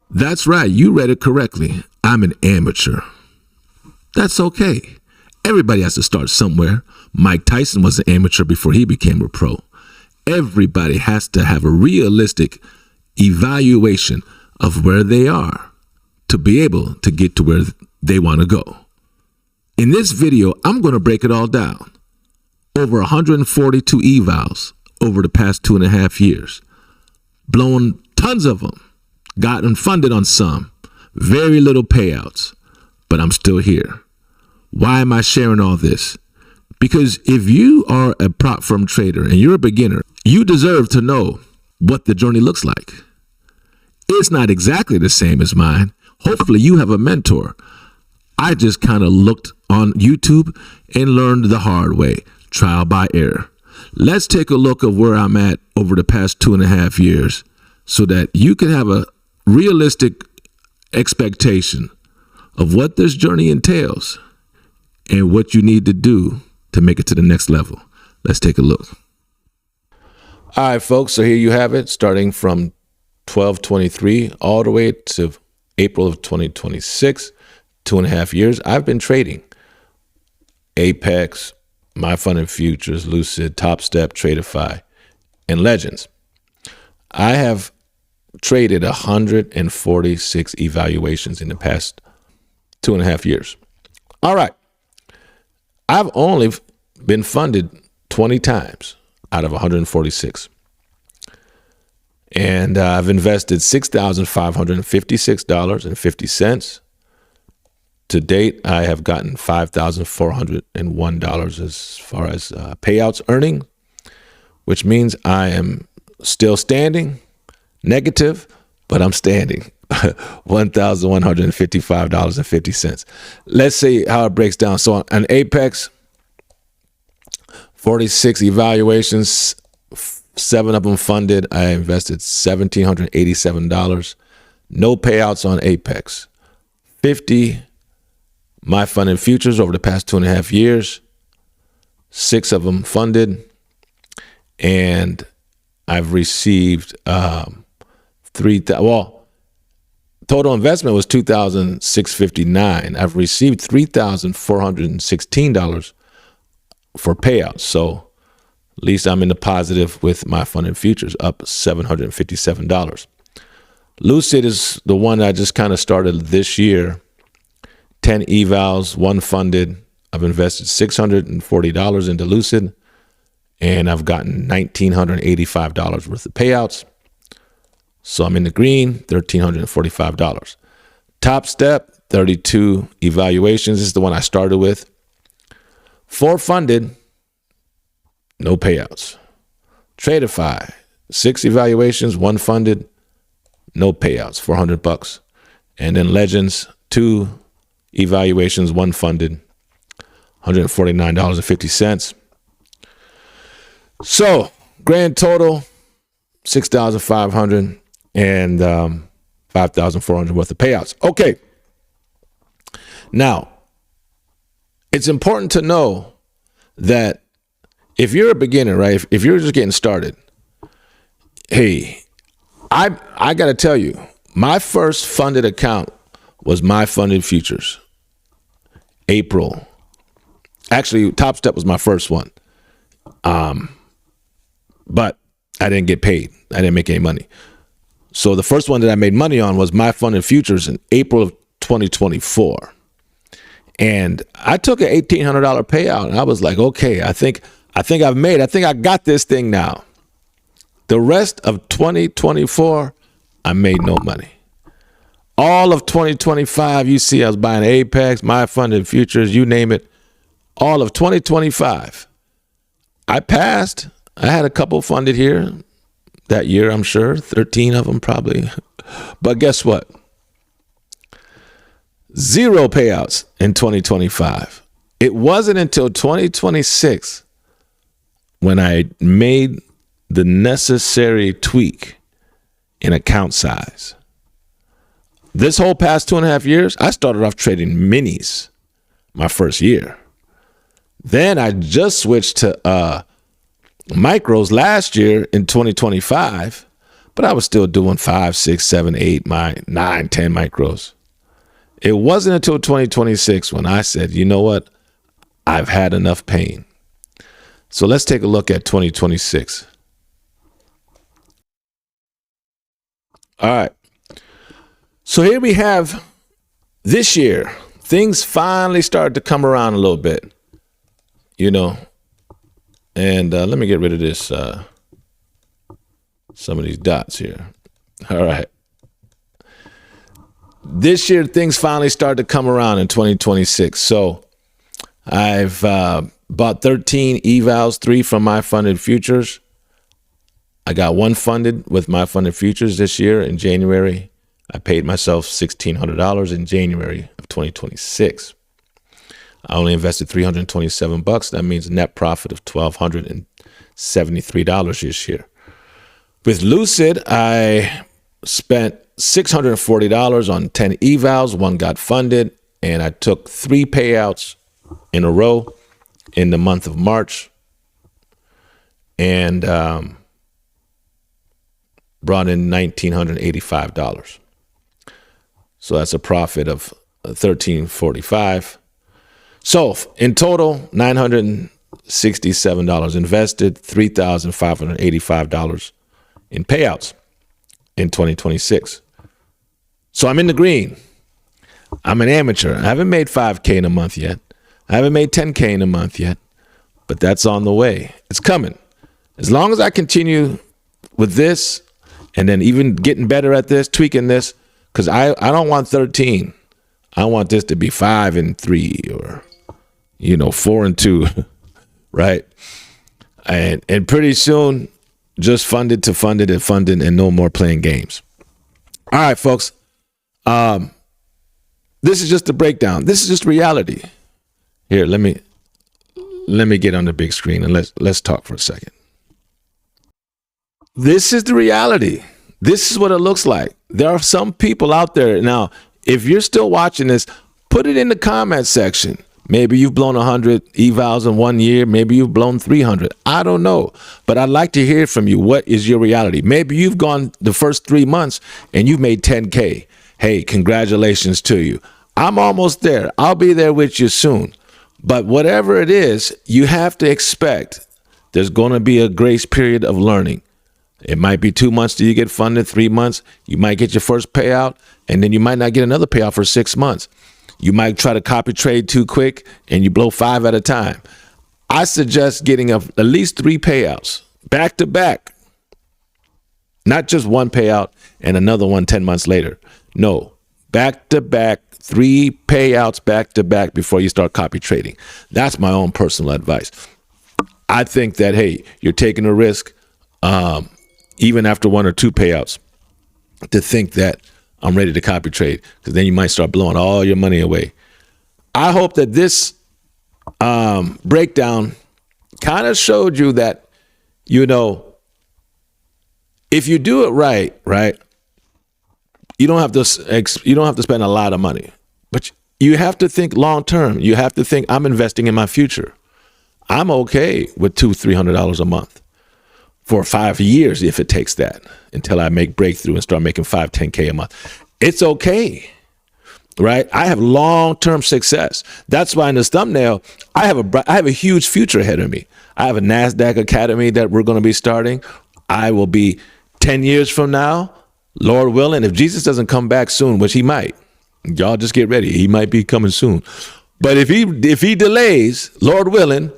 That's right, you read it correctly. I'm an amateur. That's okay. Everybody has to start somewhere. Mike Tyson was an amateur before he became a pro. Everybody has to have a realistic evaluation of where they are to be able to get to where they want to go. In this video, I'm going to break it all down. Over 142 evals over the past 2.5 years. Blown tons of them. Gotten funded on some. Very little payouts. But I'm still here. Why am I sharing all this? Because if you are a prop firm trader and you're a beginner, you deserve to know what the journey looks like. It's not exactly the same as mine. Hopefully you have a mentor. I just kind of looked on YouTube and learned the hard way, trial by error. Let's take a look at where I'm at over the past 2.5 years so that you can have a realistic expectation of what this journey entails and what you need to do to make it to the next level. Let's take a look. All right, folks, so here you have it, starting from 12/23 all the way to April of 2026, 2.5 years. I've been trading Apex, My Fund and Futures, Lucid, Top Step, Tradeify, and Legends. I have traded 146 evaluations in the past 2.5 years. All right. I've only been funded 20 times out of 146. And I've invested $6,556.50. To date, I have gotten $5,401 as far as payouts earning, which means I am still standing, negative, but I'm standing. $1,155.50. Let's see how it breaks down. So on Apex, 46 evaluations, 7 of them funded. I invested $1,787. No payouts on Apex. 50 My Fund and Futures over the past 2.5 years. 6 of them funded. And I've received total investment was $2,659. I've received $3,416 for payouts. So at least I'm in the positive with My Fund and Futures, up $757. Lucid is the one I just kind of started this year. 10 evals, 1 funded. I've invested $640 into Lucid, and I've gotten $1,985 worth of payouts. So I'm in the green, $1,345. Top Step, 32 evaluations. This is the one I started with. 4 funded, no payouts. Tradeify, 6 evaluations, 1 funded, no payouts, $400. And then Legends, 2 evaluations, 1 funded, $149.50. So grand total, $6,500 and $5,400 worth of payouts. Okay. Now, it's important to know that if you're a beginner, right? If you're just getting started, hey, I got to tell you, my first funded account was My Funded Futures. April. Actually, Top Step was my first one. But I didn't get paid. I didn't make any money. So the first one that I made money on was My Fund and Futures in April of 2024. And I took an $1,800 payout, and I was like, okay, I think I got this thing now. The rest of 2024, I made no money. All of 2025, you see I was buying Apex, My Fund and Futures, you name it. All of 2025, I passed. I had a couple funded here that year, I'm sure, 13 of them probably. But guess what? 0 payouts in 2025. It wasn't until 2026 when I made the necessary tweak in account size. This whole past 2.5 years, I started off trading minis my first year. Then I just switched to micros last year in 2025, but I was still doing 5, 6, 7, 8, 9, 10 micros. It wasn't until 2026 when I said, you know what? I've had enough pain. So let's take a look at 2026. All right. So here we have this year. Things finally started to come around a little bit, you know. And let me get rid of this, some of these dots here. All right. This year, things finally started to come around in 2026. So I've bought 13 evals, 3 from my funded futures. I got 1 funded with my funded futures this year in January. I paid myself $1,600 in January of 2026. I only invested $327. That means a net profit of $1,273 this year. With Lucid, I spent $640 on 10 evals. 1 got funded, and I took 3 payouts in a row in the month of March, and brought in $1,985. So that's a profit of $1,345. So in total, $967 invested, $3,585 in payouts in 2026. So I'm in the green. I'm an amateur. I haven't made 5K in a month yet. I haven't made 10K in a month yet, but that's on the way. It's coming. As long as I continue with this and then even getting better at this, tweaking this, because I don't want 13. I want this to be 5 and 3 or, 4 and 2, right? And pretty soon, just funded to funded and funded and no more playing games. All right, folks. This is just the breakdown. This is just reality. Here, let me get on the big screen and let's talk for a second. This is the reality. This is what it looks like. There are some people out there. Now, if you're still watching this, put it in the comment section. Maybe you've blown 100 evals in 1 year. Maybe you've blown 300. I don't know. But I'd like to hear from you. What is your reality? Maybe you've gone the first 3 months and you've made 10K. Hey, congratulations to you. I'm almost there. I'll be there with you soon. But whatever it is, you have to expect there's going to be a grace period of learning. It might be 2 months till you get funded, 3 months. You might get your first payout, and then you might not get another payout for 6 months. You might try to copy trade too quick, and you blow 5 at a time. I suggest getting at least 3 payouts back to back. Not just 1 payout and another one 10 months later. No, back to back, 3 payouts back to back before you start copy trading. That's my own personal advice. I think that, hey, you're taking a risk, even after 1 or 2 payouts, to think that I'm ready to copy trade, because then you might start blowing all your money away. I hope that this breakdown kind of showed you that, if you do it right, you don't have to spend a lot of money, but you have to think long term. You have to think, I'm investing in my future. I'm okay with $200-$300 a month for 5 years if it takes that, until I make breakthrough and start making 5-10K a month. It's okay, right? I have long-term success. That's why in this thumbnail, I have a huge future ahead of me. I have a NASDAQ Academy that we're going to be starting. I will be 10 years from now, Lord willing, if Jesus doesn't come back soon, which he might. Y'all just get ready. He might be coming soon. But if he delays, Lord willing,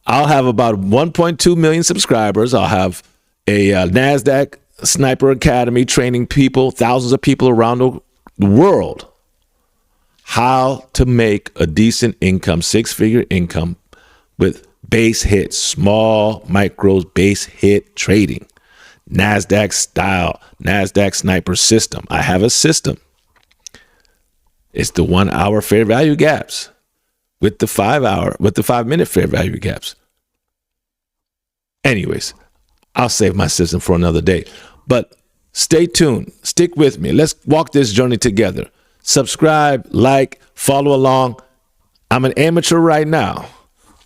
I'll have about 1.2 million subscribers. I'll have a NASDAQ Sniper Academy training people, thousands of people around the world, how to make a decent income, 6-figure income with base hits, small micros, base hit trading, NASDAQ style, NASDAQ Sniper system. I have a system. It's the 1 hour fair value gaps with the 5-minute fair value gaps. Anyways, I'll save my system for another day. But stay tuned. Stick with me. Let's walk this journey together. Subscribe, like, follow along. I'm an amateur right now,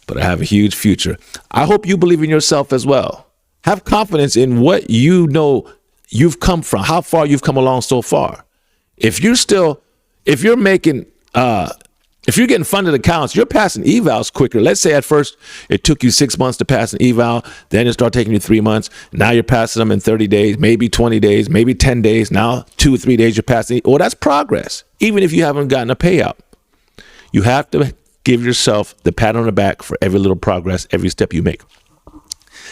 but I have a huge future. I hope you believe in yourself as well. Have confidence in what you know you've come from, how far you've come along so far. If you're getting funded accounts, you're passing evals quicker. Let's say at first it took you 6 months to pass an eval, then it started taking you 3 months. Now you're passing them in 30 days, maybe 20 days, maybe 10 days. Now 2 or 3 days you're passing. Well, that's progress, even if you haven't gotten a payout. You have to give yourself the pat on the back for every little progress, every step you make.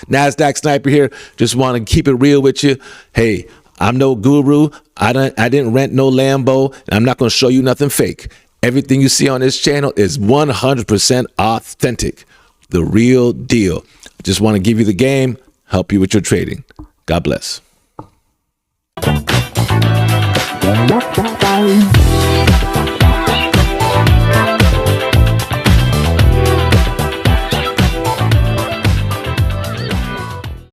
NASDAQ Sniper here. Just want to keep it real with you. Hey, I'm no guru. I didn't rent no Lambo, and I'm not going to show you nothing fake. Everything you see on this channel is 100% authentic, the real deal. Just want to give you the game, help you with your trading. God bless.